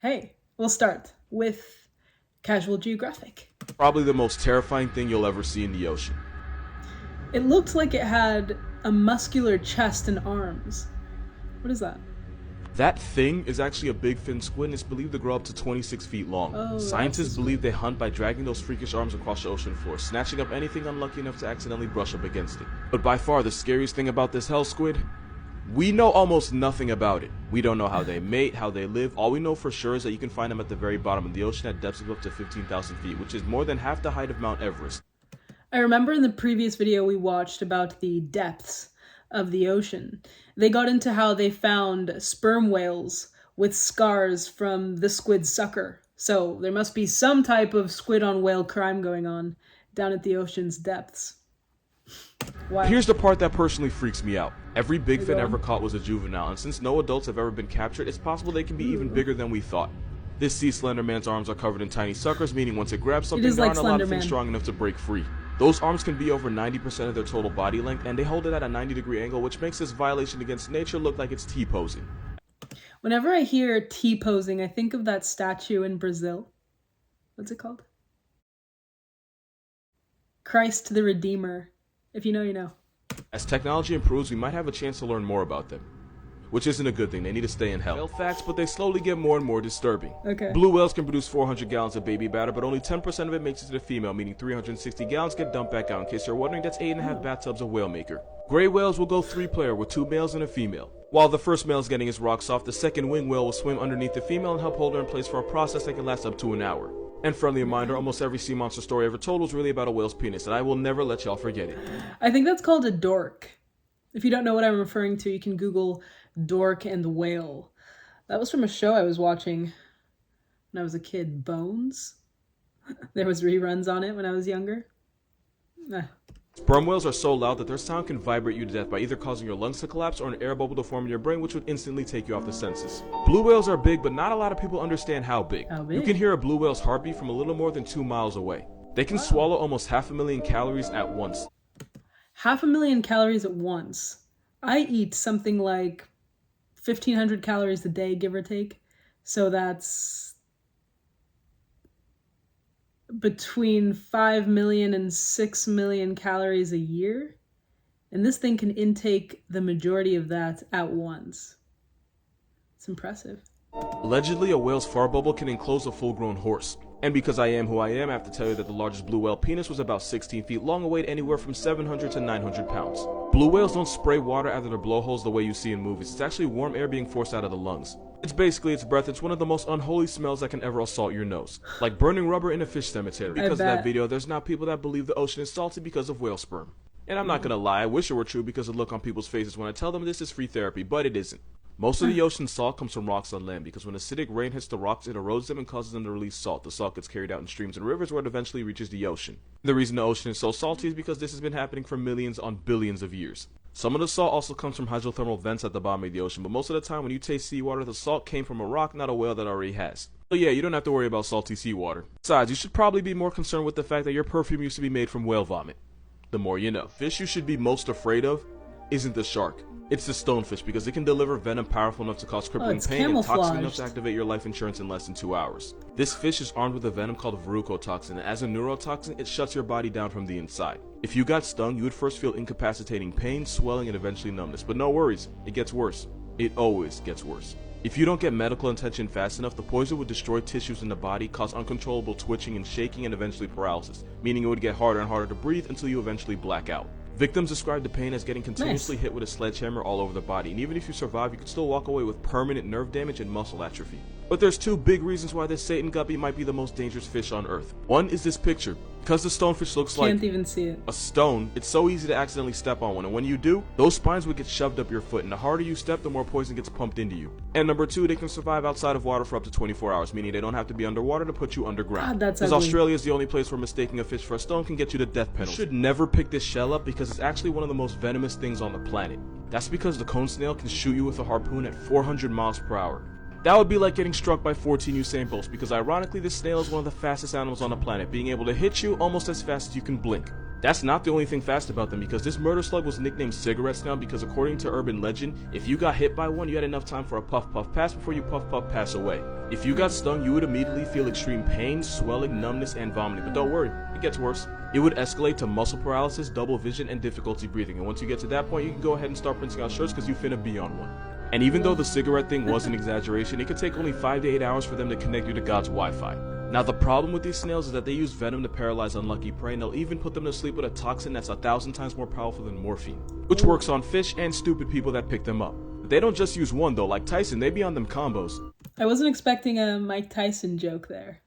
Hey, we'll start with Casual Geographic. Probably the most terrifying thing you'll ever see in the ocean. It looked like it had a muscular chest and arms. What is that? That thing is actually a big fin squid and it's believed to grow up to 26 feet long. Oh, Scientists believe they hunt by dragging those freakish arms across the ocean floor, snatching up anything unlucky enough to accidentally brush up against it. But by far the scariest thing about this hell squid? We know almost nothing about it. We don't know how they mate, how they live. All we know for sure is that you can find them at the very bottom of the ocean at depths of up to 15,000 feet, which is more than half the height of Mount Everest. I remember in the previous video we watched about the depths of the ocean. They got into how they found sperm whales with scars from the squid sucker. So there must be some type of squid on whale crime going on down at the ocean's depths. Wow. Here's the part that personally freaks me out. Every big fin ever caught was a juvenile, and since no adults have ever been captured, it's possible they can be even bigger than we thought. This sea slender man's arms are covered in tiny suckers, meaning once it grabs something, there aren't a lot of things strong enough to break free. Those arms can be over 90% of their total body length, and they hold it at a 90-degree angle, which makes this violation against nature look like it's T-posing. Whenever I hear T-posing, I think of that statue in Brazil. What's it called? Christ the Redeemer. If you know, you know. As technology improves, we might have a chance to learn more about them. Which isn't a good thing, they need to stay in hell. Whale facts, but they slowly get more and more disturbing. Okay. Blue whales can produce 400 gallons of baby batter, but only 10% of it makes it to the female, meaning 360 gallons get dumped back out. In case you're wondering, that's 8.5 bathtubs of whale maker. Gray whales will go 3-player with 2 males and a female. While the first male is getting his rocks off, the second wing whale will swim underneath the female and help hold her in place for a process that can last up to an hour. And friendly reminder, almost every sea monster story ever told was really about a whale's penis, and I will never let y'all forget it. I think that's called a dork. If you don't know what I'm referring to, you can Google dork and whale. That was from a show I was watching when I was a kid, Bones. There was reruns on it when I was younger. Sperm whales are so loud that their sound can vibrate you to death by either causing your lungs to collapse or an air bubble to form in your brain, which would instantly take you off the senses. Blue whales are big, but not a lot of people understand how big. You can hear a blue whale's heartbeat from a little more than 2 miles away. They can swallow almost 500,000 calories at once. 500,000 calories at once. I eat something like 1,500 calories a day, give or take. So that's between 5 million and 6 million calories a year. And this thing can intake the majority of that at once. It's impressive. Allegedly, a whale's fart bubble can enclose a full-grown horse. And because I am who I am, I have to tell you that the largest blue whale penis was about 16 feet long and weighed anywhere from 700 to 900 pounds. Blue whales don't spray water out of their blowholes the way you see in movies. It's actually warm air being forced out of the lungs. It's basically its breath. It's one of the most unholy smells that can ever assault your nose. Like burning rubber in a fish cemetery. Because of that video, there's now people that believe the ocean is salty because of whale sperm. And I'm not gonna lie, I wish it were true because of the look on people's faces when I tell them this is free therapy, but it isn't. Most of the ocean's salt comes from rocks on land because when acidic rain hits the rocks, it erodes them and causes them to release salt. The salt gets carried out in streams and rivers where it eventually reaches the ocean. The reason the ocean is so salty is because this has been happening for millions on billions of years. Some of the salt also comes from hydrothermal vents at the bottom of the ocean, but most of the time when you taste seawater, the salt came from a rock, not a whale that already has. So yeah, you don't have to worry about salty seawater. Besides, you should probably be more concerned with the fact that your perfume used to be made from whale vomit. The more you know. Fish you should be most afraid of isn't the shark. It's the stonefish because it can deliver venom powerful enough to cause crippling pain and toxic enough to activate your life insurance in less than 2 hours. This fish is armed with a venom called verrucotoxin, and as a neurotoxin, it shuts your body down from the inside. If you got stung, you would first feel incapacitating pain, swelling, and eventually numbness. But no worries, it gets worse. It always gets worse. If you don't get medical attention fast enough, the poison would destroy tissues in the body, cause uncontrollable twitching and shaking, and eventually paralysis, meaning it would get harder and harder to breathe until you eventually black out. Victims describe the pain as getting continuously hit with a sledgehammer all over the body, and even if you survive, you could still walk away with permanent nerve damage and muscle atrophy. But there's 2 big reasons why this Satan guppy might be the most dangerous fish on Earth. One is this picture. Because the stonefish looks like even see it. A stone, it's so easy to accidentally step on one, and when you do, those spines would get shoved up your foot, and the harder you step, the more poison gets pumped into you. And number 2, they can survive outside of water for up to 24 hours, meaning they don't have to be underwater to put you underground. Because Australia is the only place where mistaking a fish for a stone can get you the death penalty. You should never pick this shell up because it's actually one of the most venomous things on the planet. That's because the cone snail can shoot you with a harpoon at 400 miles per hour. That would be like getting struck by 14 Usain Bolts because ironically this snail is one of the fastest animals on the planet, being able to hit you almost as fast as you can blink. That's not the only thing fast about them, because this murder slug was nicknamed cigarette snout because according to urban legend, if you got hit by one, you had enough time for a puff puff pass before you puff puff pass away. If you got stung, you would immediately feel extreme pain, swelling, numbness, and vomiting, but don't worry, it gets worse. It would escalate to muscle paralysis, double vision, and difficulty breathing, and once you get to that point, you can go ahead and start printing out shirts because you finna be on one. And even though the cigarette thing was an exaggeration, it could take only 5 to 8 hours for them to connect you to God's Wi-Fi. Now the problem with these snails is that they use venom to paralyze unlucky prey, and they'll even put them to sleep with a toxin that's 1,000 times more powerful than morphine, which works on fish and stupid people that pick them up. They don't just use one though, like Tyson, they be on them combos. I wasn't expecting a Mike Tyson joke there.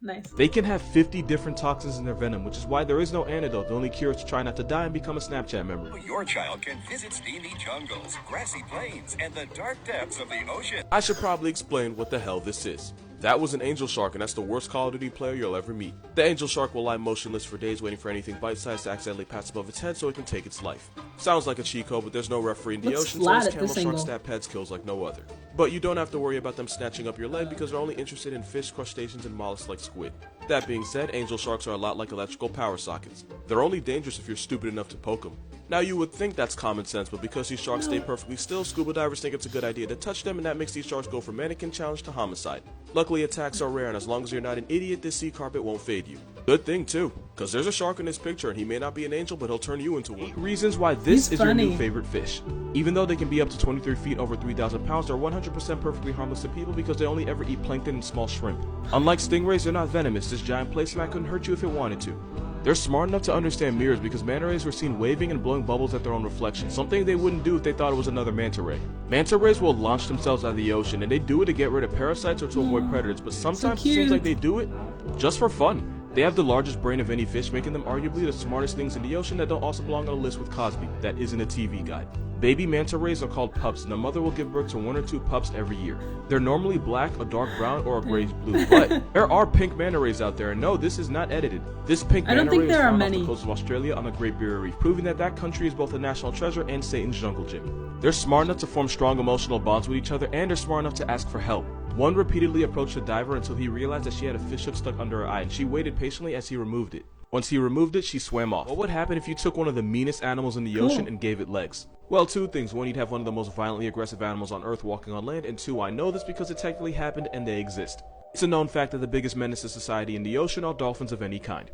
Nice. They can have 50 different toxins in their venom, which is why there is no antidote. The only cure is to try not to die and become a Snapchat member. Your child can visit steamy jungles, grassy plains, and the dark depths of the ocean. I should probably explain what the hell this is. That was an angel shark, and that's the worst Call of Duty player you'll ever meet. The angel shark will lie motionless for days waiting for anything bite-sized to accidentally pass above its head so it can take its life. Sounds like a cheat code, but there's no referee in the ocean, so this camel shark stab head kills like no other. But you don't have to worry about them snatching up your leg because they're only interested in fish, crustaceans, and mollusks like squid. That being said, angel sharks are a lot like electrical power sockets. They're only dangerous if you're stupid enough to poke them. Now you would think that's common sense, but because these sharks stay perfectly still, scuba divers think it's a good idea to touch them, and that makes these sharks go from mannequin challenge to homicide. Luckily attacks are rare, and as long as you're not an idiot, this sea carpet won't fade you. Good thing too, cause there's a shark in this picture and he may not be an angel, but he'll turn you into one. 8 reasons why this is your new favorite fish. Even though they can be up to 23 feet over 3,000 pounds, they're 100% perfectly harmless to people because they only ever eat plankton and small shrimp. Unlike stingrays, they're not venomous. This giant placemat couldn't hurt you if it wanted to. They're smart enough to understand mirrors because manta rays were seen waving and blowing bubbles at their own reflection, something they wouldn't do if they thought it was another manta ray. Manta rays will launch themselves out of the ocean, and they do it to get rid of parasites or to avoid predators, but sometimes it seems like they do it just for fun. They have the largest brain of any fish, making them arguably the smartest things in the ocean that don't also belong on a list with Cosby, that isn't a TV guide. Baby manta rays are called pups, and the mother will give birth to 1 or 2 pups every year. They're normally black, a dark brown, or a grayish blue, but there are pink manta rays out there, and no, this is not edited. This pink manta ray is found off the coast of Australia on the Great Barrier Reef, proving that that country is both a national treasure and Satan's jungle gym. They're smart enough to form strong emotional bonds with each other, and they're smart enough to ask for help. One repeatedly approached the diver until he realized that she had a fish hook stuck under her eye, and she waited patiently as he removed it. Once he removed it, she swam off. What would happen if you took one of the meanest animals in the ocean and gave it legs? Well, 2 things. 1, you'd have one of the most violently aggressive animals on Earth walking on land, and 2, I know this because it technically happened and they exist. It's a known fact that the biggest menace to society in the ocean are dolphins of any kind.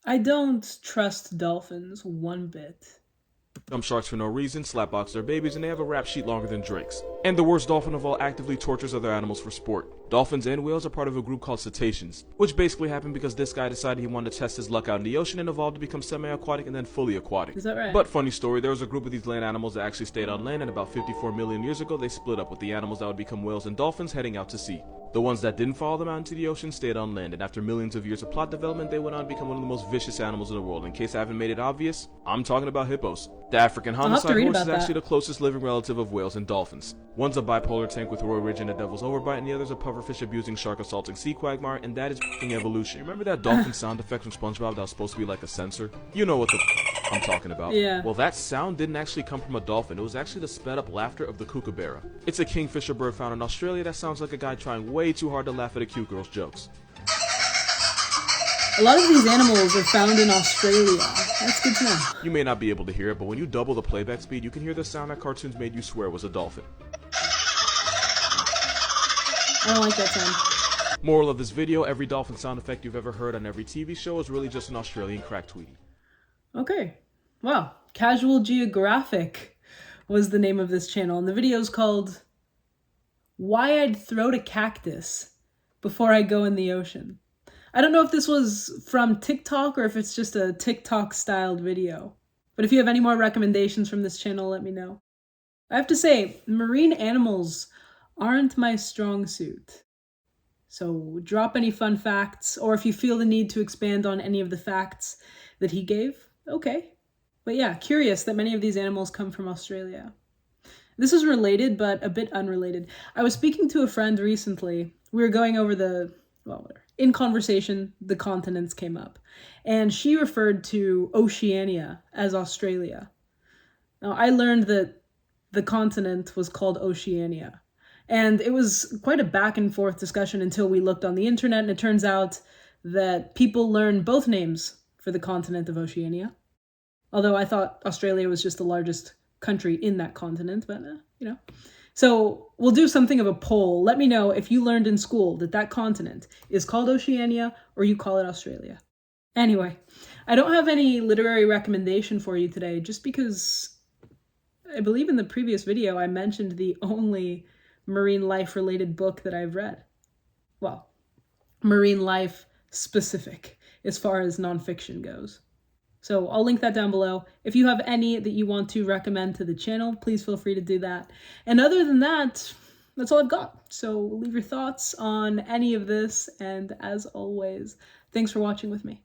I don't trust dolphins one bit. Jump sharks for no reason, slapbox their babies, and they have a rap sheet longer than Drake's. And the worst dolphin of all actively tortures other animals for sport. Dolphins and whales are part of a group called cetaceans, which basically happened because this guy decided he wanted to test his luck out in the ocean and evolved to become semi-aquatic and then fully aquatic. Is that right? But funny story, there was a group of these land animals that actually stayed on land, and about 54 million years ago they split up, with the animals that would become whales and dolphins heading out to sea. The ones that didn't follow them out into the ocean stayed on land, and after millions of years of plot development, they went on to become one of the most vicious animals in the world. In case I haven't made it obvious, I'm talking about hippos. The African homicide horse is actually the closest living relative of whales and dolphins. One's a bipolar tank with Roy Ridge and a devil's overbite, and the other's a pufferfish abusing shark assaulting sea quagmire, and that is f***ing evolution. Remember that dolphin sound effect from SpongeBob that was supposed to be like a sensor? You know what the I'm talking about. Yeah. Well, that sound didn't actually come from a dolphin. It was actually the sped up laughter of the kookaburra. It's a kingfisher bird found in Australia that sounds like a guy trying way too hard to laugh at a cute girl's jokes. A lot of these animals are found in Australia. That's good to know. You may not be able to hear it, but when you double the playback speed, you can hear the sound that cartoons made you swear was a dolphin. I don't like that sound. Moral of this video, every dolphin sound effect you've ever heard on every TV show is really just an Australian crack tweetie. Okay. Wow. Casual Geographic was the name of this channel, and the video is called Why I'd Throw a Cactus Before I Go in the Ocean. I don't know if this was from TikTok or if it's just a TikTok-styled video. But if you have any more recommendations from this channel, let me know. I have to say, marine animals aren't my strong suit. So drop any fun facts, or if you feel the need to expand on any of the facts that he gave, okay. But yeah, curious that many of these animals come from Australia. This is related, but a bit unrelated. I was speaking to a friend recently. We were going over in conversation, the continents came up, and she referred to Oceania as Australia. Now, I learned that the continent was called Oceania, and it was quite a back and forth discussion until we looked on the internet, and it turns out that people learn both names for the continent of Oceania. Although I thought Australia was just the largest country in that continent, but you know. So we'll do something of a poll. Let me know if you learned in school that that continent is called Oceania or you call it Australia. Anyway, I don't have any literary recommendation for you today just because I believe in the previous video I mentioned the only marine life related book that I've read. Well, marine life specific as far as nonfiction goes. So I'll link that down below. If you have any that you want to recommend to the channel, please feel free to do that. And other than that, that's all I've got. So leave your thoughts on any of this. And as always, thanks for watching with me.